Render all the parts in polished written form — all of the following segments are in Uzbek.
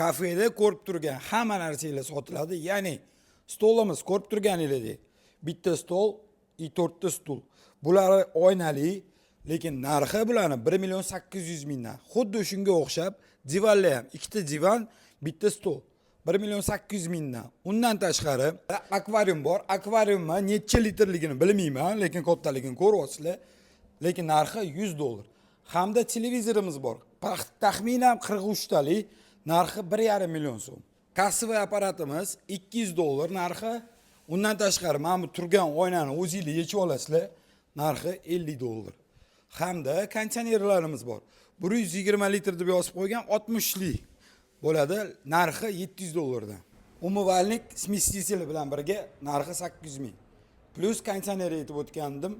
Kafeda ko'rib turgan hamma narsalar sotiladi. Ya'ni stolimiz ko'rib turganingizdek, bitta stol, 4 ta stul. Bular oynali, lekin narxi bularni 1.800.000 dan. Xuddi shunga o'xshab, divanlar ham, ikkita divan, bitta stol. 1.800.000 dan. Undan tashqari akvarium bor. Akvariumni necha litrligini bilmayman, lekin kattaligini ko'ryapsizlar. Lekin narxi $100. Hamda televizorimiz bor. Taxminan 43 talik, narxi 1,5 million so'm. Kassovый apparatimiz $200 narxi. Undan tashqari mana bu turgan oynani o'zingiz yechib olasizlar. Narxi $50. Hamda konditsionerlarimiz bor. 120 litr deb yozib qo'ygan 60 lik bo'ladi. Narxi $700 dan. Umumvalnik smesитель bilan birga narxi 800.000. Plus konditsioner aytib o'tgandim.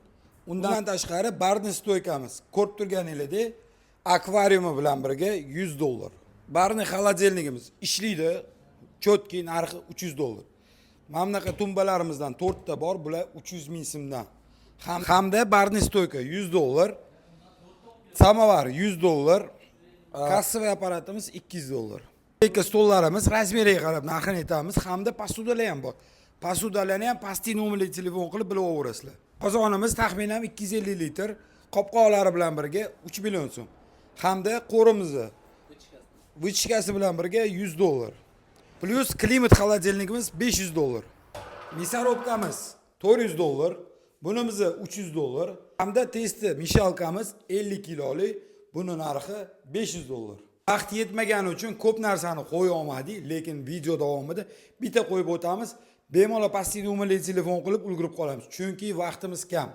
Undan tashqari barni stoykamiz. Ko'rib turganingizdek, akvariumi bilan birga $100. Barni xolodilnigimiz ishlaydi. Chotki narxi $300. Mana bunaqa tumbalarimizdan 4 ta bor, bular 300.000 so'mdan. Hamda barni stoyka $100. Samovar $100. Kassovый apparatimiz $200. Lekin stollarimiz razmeriga qarab narxini aytamiz. Hamda posudalar ham bor. Posudalarni ham pastki nomerli telefon qilib bilib olasizlar. Qozonimiz taxminan 250 litr, qopqoqlari bilan birga 3 million so'm. Hamda qo'rimizni vichkasi bilan birga $100. Plus klimat xolodilnigimiz $500. Misarovkamiz $400. Bunimizni $300. Hamda testi mishalkamiz 50 kilolik. Buni narxi $500. Vaqt yetmagani uchun ko'p narsani qo'ya olmadik, lekin video davomida bitta qo'yib o'tamiz. Bemalol pastki nomerli telefon qilib ulgurib qolamiz, chunki vaqtimiz kam.